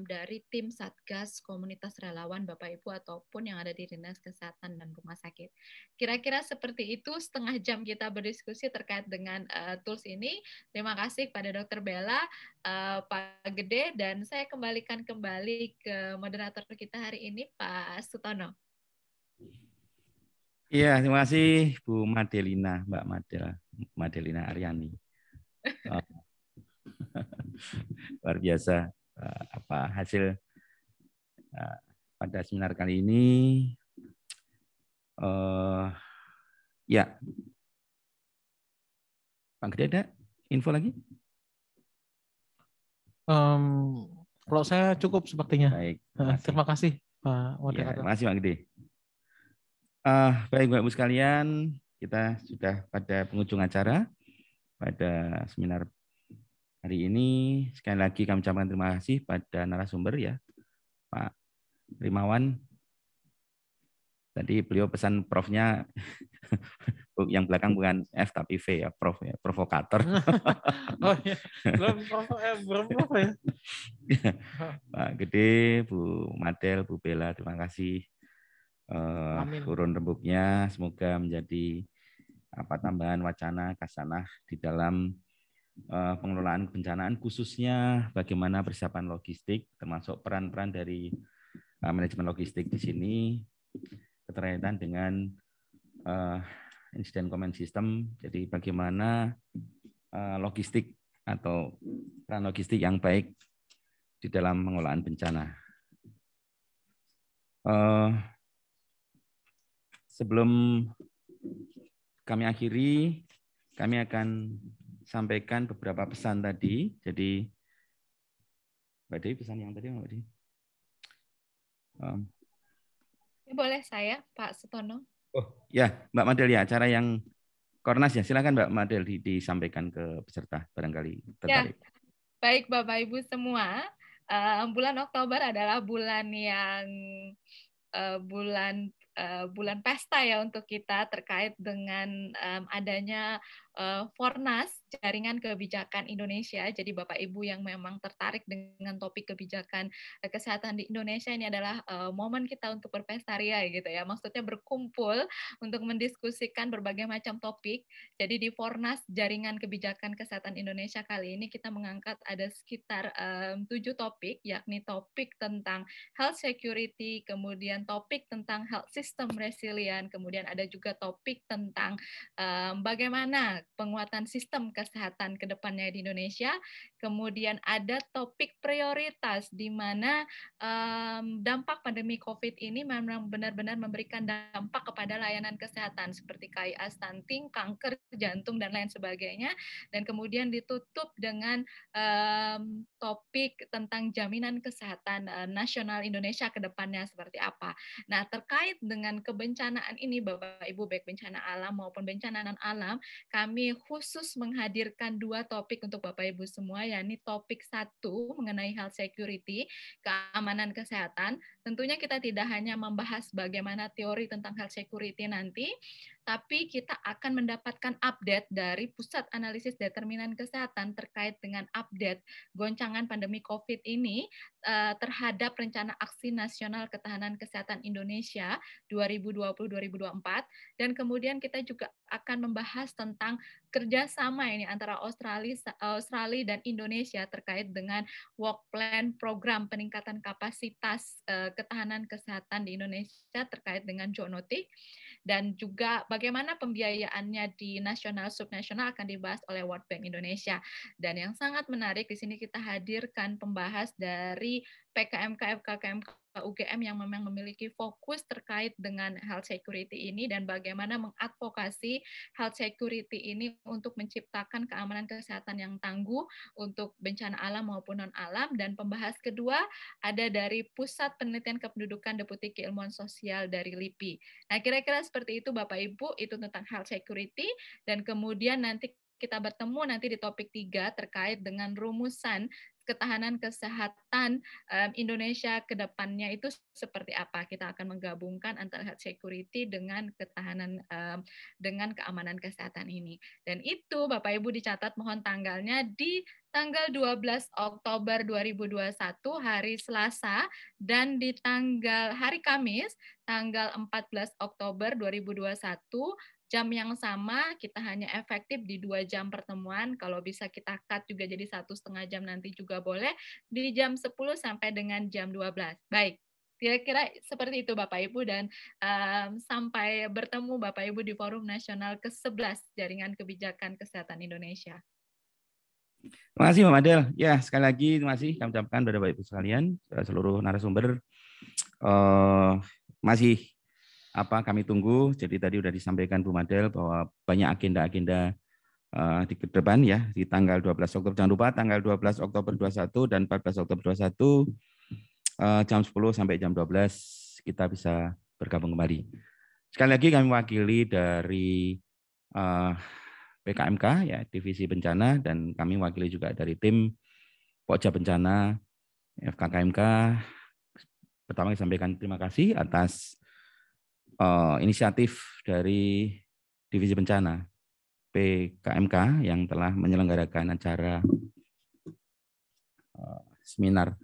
[SPEAKER 2] dari tim Satgas komunitas relawan Bapak Ibu ataupun yang ada di Dinas Kesehatan dan Rumah Sakit. Kira-kira seperti itu setengah jam kita berdiskusi terkait dengan tools ini. Terima kasih kepada Dr. Bella, Pak Gede, dan saya kembalikan kembali ke moderator kita hari ini, Pak Sutono.
[SPEAKER 1] Iya, terima kasih Bu Madelina, Mbak Madelina Aryani. Luar biasa hasil pada seminar kali ini. Ya, Pak Gede ada info lagi?
[SPEAKER 4] Kalau saya cukup sepertinya.
[SPEAKER 1] Baik,
[SPEAKER 4] terima kasih Pak Moderator.
[SPEAKER 1] Ya, terima kasih Pak Gede. Baik Bapak Ibu sekalian, kita sudah pada penghujung acara pada seminar hari ini. Sekali lagi kami ucapkan terima kasih pada narasumber ya, Pak Rimawan. Tadi beliau pesan profnya yang belakang bukan F tapi V ya, Prof ya, provokator.
[SPEAKER 4] Oh iya, belum prof ya.
[SPEAKER 1] Pak Gede, Bu Madel, Bu Bella, terima kasih. Urun rembuknya semoga menjadi tambahan wacana kasanah di dalam pengelolaan kebencanaan, khususnya bagaimana persiapan logistik termasuk peran-peran dari manajemen logistik di sini keterkaitan dengan insiden command system. Jadi bagaimana logistik atau peran logistik yang baik di dalam pengelolaan bencana. Sebelum kami akhiri, kami akan sampaikan beberapa pesan tadi. Jadi Mbak Dewi pesan yang tadi Mbak Dewi.
[SPEAKER 2] Boleh saya, Pak Sutono?
[SPEAKER 1] Oh ya, Mbak Madel ya, acara yang Kornas ya, silakan Mbak Madel disampaikan ke peserta barangkali tertarik.
[SPEAKER 2] Ya, baik Bapak Ibu semua, bulan Oktober adalah bulan yang bulan pesta ya untuk kita terkait dengan adanya Fornas Jaringan Kebijakan Indonesia. Jadi Bapak Ibu yang memang tertarik dengan topik kebijakan kesehatan di Indonesia, ini adalah momen kita untuk berpesta ria gitu ya. Maksudnya berkumpul untuk mendiskusikan berbagai macam topik. Jadi di Fornas Jaringan Kebijakan Kesehatan Indonesia kali ini kita mengangkat ada sekitar 7 topik, yakni topik tentang health security, kemudian topik tentang health system resilient, kemudian ada juga topik tentang bagaimana penguatan sistem kesehatan ke depannya di Indonesia, kemudian ada topik prioritas di mana dampak pandemi COVID ini memang benar-benar memberikan dampak kepada layanan kesehatan seperti KIA, stunting, kanker, jantung, dan lain sebagainya, dan kemudian ditutup dengan topik tentang jaminan kesehatan nasional Indonesia ke depannya seperti apa. Nah, terkait dengan kebencanaan ini, Bapak Ibu, baik bencana alam maupun bencana non-alam, kami khusus menghadirkan 2 topik untuk Bapak Ibu semua, yakni topik 1 mengenai health security, keamanan kesehatan. Tentunya kita tidak hanya membahas bagaimana teori tentang health security nanti, tapi kita akan mendapatkan update dari Pusat Analisis Determinan Kesehatan terkait dengan update goncangan pandemi COVID ini terhadap Rencana Aksi Nasional Ketahanan Kesehatan Indonesia 2020-2024, dan kemudian kita juga akan membahas tentang kerjasama ini antara Australia dan Indonesia terkait dengan work plan program peningkatan kapasitas ketahanan kesehatan di Indonesia terkait dengan zoonotik, dan juga bagaimana pembiayaannya di nasional subnasional akan dibahas oleh World Bank Indonesia. Dan yang sangat menarik di sini kita hadirkan pembahas dari PKMK, FKKMK, UGM yang memang memiliki fokus terkait dengan health security ini dan bagaimana mengadvokasi health security ini untuk menciptakan keamanan kesehatan yang tangguh untuk bencana alam maupun non-alam. Dan pembahas kedua ada dari Pusat Penelitian Kependudukan Deputi Keilmuan Sosial dari LIPI. Nah, kira-kira seperti itu Bapak Ibu, itu tentang health security, dan kemudian nanti kita bertemu nanti di topik 3 terkait dengan rumusan ketahanan kesehatan Indonesia ke depannya itu seperti apa. Kita akan menggabungkan antara health security dengan ketahanan dengan keamanan kesehatan ini. Dan itu Bapak Ibu dicatat mohon tanggalnya di tanggal 12 Oktober 2021 hari Selasa, dan di tanggal hari Kamis tanggal 14 Oktober 2021 jam yang sama, kita hanya efektif di 2 jam pertemuan. Kalau bisa kita cut juga jadi 1,5 jam nanti juga boleh, di jam 10 sampai dengan jam 12. Baik, kira-kira seperti itu Bapak Ibu, dan sampai bertemu Bapak Ibu di Forum Nasional ke-11 Jaringan Kebijakan Kesehatan Indonesia.
[SPEAKER 1] Terima kasih Mbak Madel. Ya, sekali lagi terima kasih kami ucapkan kepada Bapak Ibu sekalian, seluruh narasumber. Masih kami tunggu. Jadi tadi sudah disampaikan Bu Madel bahwa banyak agenda-agenda di depan ya, di tanggal 12 Oktober. Jangan lupa tanggal 12 Oktober 21 dan 14 Oktober 21 jam 10 sampai jam 12 kita bisa bergabung kembali. Sekali lagi kami wakili dari PKMK ya, Divisi Bencana, dan kami wakili juga dari tim Pokja Bencana FKKMK. Pertama kami sampaikan terima kasih atas inisiatif dari Divisi Bencana PKMK yang telah menyelenggarakan acara seminar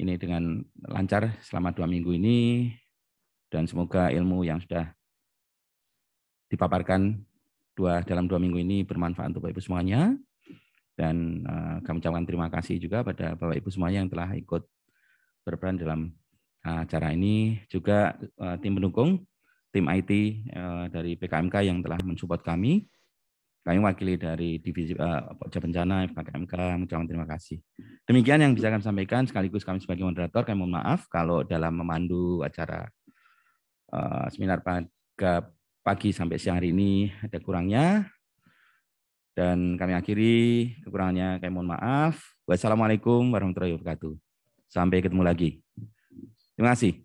[SPEAKER 1] ini dengan lancar selama 2 minggu ini, dan semoga ilmu yang sudah dipaparkan dalam 2 minggu ini bermanfaat untuk Bapak Ibu semuanya. Dan kami ucapkan terima kasih juga pada Bapak Ibu semuanya yang telah ikut berperan dalam acara ini, juga tim pendukung, tim IT dari PKMK yang telah mensupport kami. Kami wakili dari Divisi Pokja Bencana FKKMK mengucapkan terima kasih. Demikian yang bisa kami sampaikan, sekaligus kami sebagai moderator, kami mohon maaf kalau dalam memandu acara seminar pada pagi sampai siang hari ini ada kurangnya. Dan kami akhiri, kekurangannya kami mohon maaf. Wassalamualaikum warahmatullahi wabarakatuh. Sampai ketemu lagi. Terima kasih.